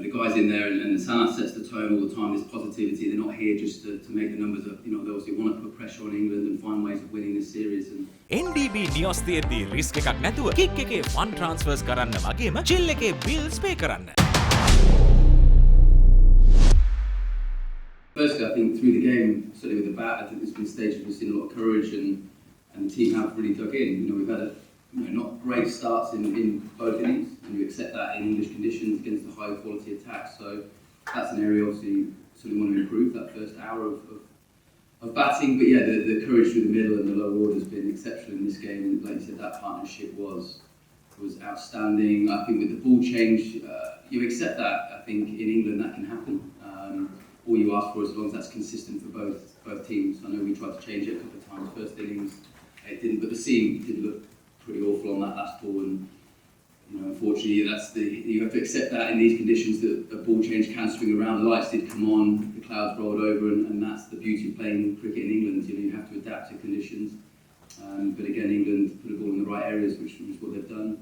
the guys in there and Sana sets the tone all the time, this positivity. They're not here just to make the numbers up. They obviously want to put pressure on England and find ways of winning this series. And NDB නියොස් තියෙද්දී risk එකක් නැතුව kick එකේ fun ට්‍රාන්ස්ෆර්ස් කරන්න වගේම chill එකේ bills පේ කරන්න. Firstly, I think through the game, certainly with the bat, I think there's been stages we've seen a lot of courage and the team have really dug in. We've had not great starts in both innings, and you accept that in English conditions against the high quality attack. So that's an area obviously we want to improve, that first hour of batting. But yeah, the courage through the middle and the lower order has been exceptional in this game. And like you said, that partnership was outstanding. I think with the ball change, you accept that. I think in England that can happen. All you ask for is as long as that's consistent for both teams. I know we tried to change it a couple of times. First innings, it didn't, but the seam did look pretty awful on that last ball. And unfortunately, you have to accept that in these conditions that a ball change can swing around. The lights did come on, the clouds rolled over, and that's the beauty of playing cricket in England. You have to adapt to conditions. But again, England put the ball in the right areas, which is what they've done.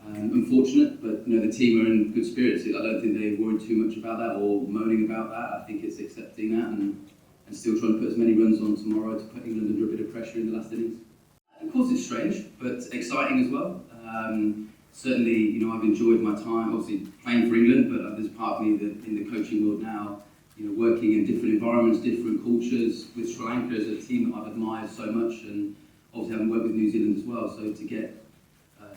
Unfortunate, but the team are in good spirits. I don't think they worried too much about that or moaning about that. I think it's accepting that and still trying to put as many runs on tomorrow to put England under a bit of pressure in the last innings. Of course, it's strange, but exciting as well. Certainly, I've enjoyed my time, obviously playing for England, but there's part of me that in the coaching world now, working in different environments, different cultures. With Sri Lanka as a team that I've admired so much, and obviously having worked with New Zealand as well, so to get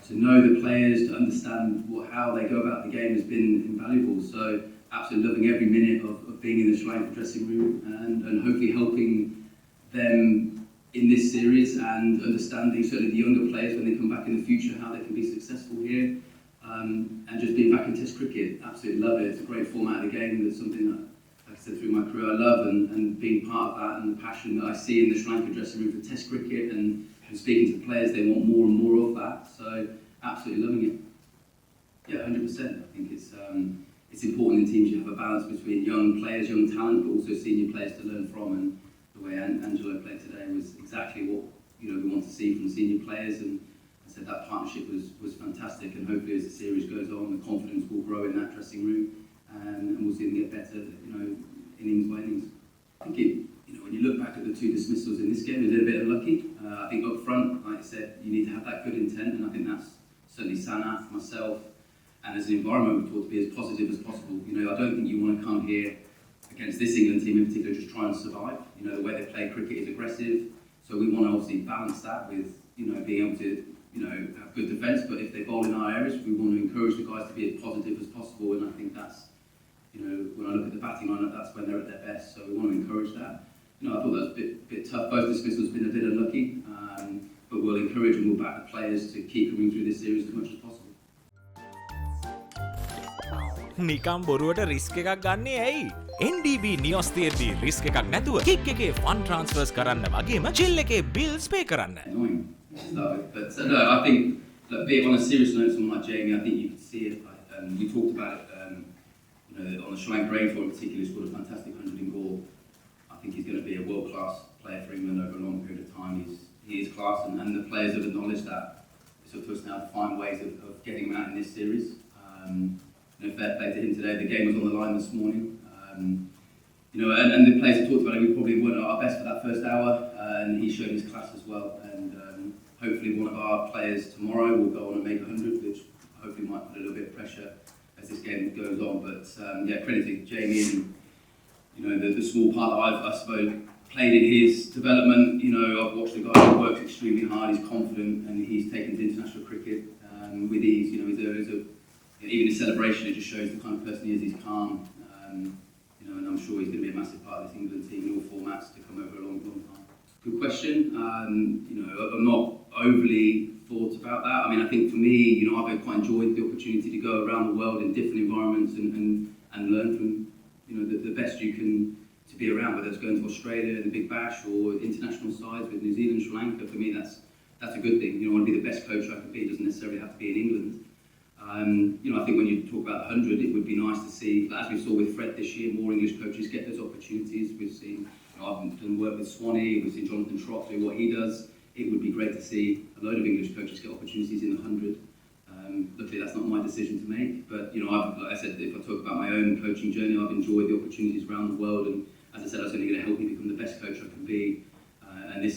to know the players, to understand how they go about the game has been invaluable. So absolutely loving every minute of being in the Sri Lanka dressing room and hopefully helping them in this series and understanding certainly the younger players when they come back in the future how they can be successful here. And just being back in Test cricket, absolutely love it. It's a great format of the game. That's something that, like I said, through my career I love and being part of that and the passion that I see in the Sri Lanka dressing room for Test cricket and speaking to the players, they want more and more of that. So absolutely loving it. Yeah, 100%. I think it's important in teams you have a balance between young players, young talent, but also senior players to learn from. And the way Angelo played today was exactly what we want to see from senior players. And I said that partnership was fantastic. And hopefully as the series goes on, the confidence will grow in that dressing room, and we'll see them get better, innings by innings. I think when you look back at the two dismissals in this game, they're a little bit unlucky. I think up front, like I said, you need to have that good intent, and I think that's certainly Sanath, myself, and as an environment we've taught to be as positive as possible. I don't think you want to come here against this England team in particular just try and survive. The way they play cricket is aggressive, so we want to obviously balance that with being able to have good defence, but if they bowl in our areas, we want to encourage the guys to be as positive as possible, and I think that's when I look at the batting lineup, that's when they're at their best, so we want to encourage that. I thought that was a bit tough. Both dismissals have been a bit unlucky, but we'll encourage and we'll back the players to keep coming through this series as much as possible. නිකම් බොරුවට risk එකක් ගන්නේ ඇයි? NDB නියොස් තියෙද්දී risk එකක් නැතුව kick එකේ fun ට්‍රාන්ස්ෆර්ස් කරන්න වගේම චිල් එකේ බිල්ස් පේ කරන්න. But no, I think on a serious note, someone like Jamie, I think you could see it. We talked about it, on the Sri Lanka rainfall in particular, he scored a fantastic 100 in goal. I think he's going to be a world-class player for England over a long period of time. He is class, and the players have acknowledged that. It's up to us now to find ways of getting him out in this series. Fair play to him today. The game was on the line this morning. And the players have talked about it. We probably weren't at our best for that first hour, and he showed his class as well. And hopefully one of our players tomorrow will go on and make 100, which hopefully might put a little bit of pressure as this game goes on. But credit to Jamie and the small part that I suppose played in his development. I've watched the guy who works extremely hard. He's confident and he's taken to international cricket with ease. Even his celebration, it just shows the kind of person he is. He's calm, and I'm sure he's going to be a massive part of this England team in all formats to come over a long, long time. Good question. I'm not overly thought about that. I mean, I think for me, I've quite enjoyed the opportunity to go around the world in different environments and learn from the best you can to be around, whether it's going to Australia in the Big Bash or international sides with New Zealand, Sri Lanka. For me, that's a good thing. I want to be the best coach I can be. It doesn't necessarily have to be in England. I think when you talk about the 100, it would be nice to see, as we saw with Fred this year, more English coaches get those opportunities. We've seen, I've done work with Swanee, we've seen Jonathan Trott do what he does. It would be great to see a load of English coaches get opportunities in the 100. Luckily, that's not my decision to make. But like I said, if I talk about my own coaching journey, I've enjoyed the opportunities around the world, and as I said, that's only going to help me become the best coach I can be. Like I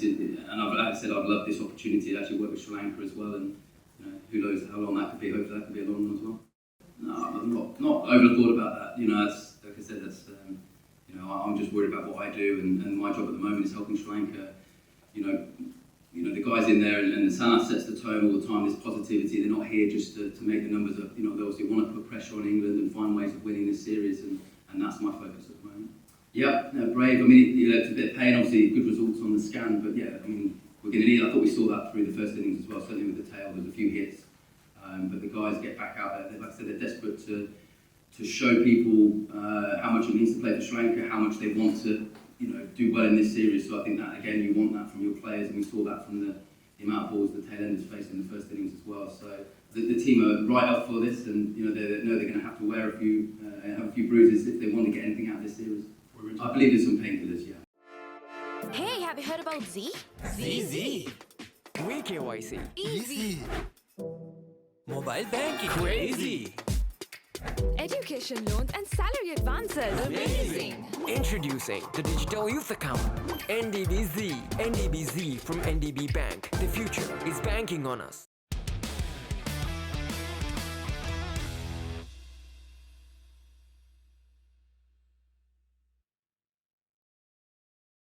said, I've loved this opportunity to actually work with Sri Lanka as well, and who knows how long that could be. Hopefully, that could be a long one as well. No, I'm not overthought about that. That's, like I said, that's I'm just worried about what I do, and my job at the moment is helping Sri Lanka. The guys in there, and the Sana sets the tone all the time. This positivity. They're not here just to make the numbers up. They obviously want to put pressure on England and find ways of winning this series, and that's my focus at the moment. Yeah, brave. I mean, it's a bit of pain. Obviously, good results on the scan, but yeah, I mean, we're going to need. I thought we saw that through the first innings as well. Certainly with the tail, there's a few hits, but the guys get back out there. Like I said, they're desperate to show people how much it means to play for Sri Lanka, how much they want to do well in this series. So I think that again, you want that from your players, and we saw that from the amount of balls the tail enders faced in the first innings as well. So the team are right up for this, and they know they're going to have to wear a few bruises if they want to get anything out of this series. I believe there's some painkillers, yeah. Hey, have you heard about Z? Z. Quick KYC. Easy. Mobile banking. Crazy. Education loans and salary advances. Amazing. Introducing the digital youth account. NDBZ. NDBZ from NDB Bank. The future is banking on us.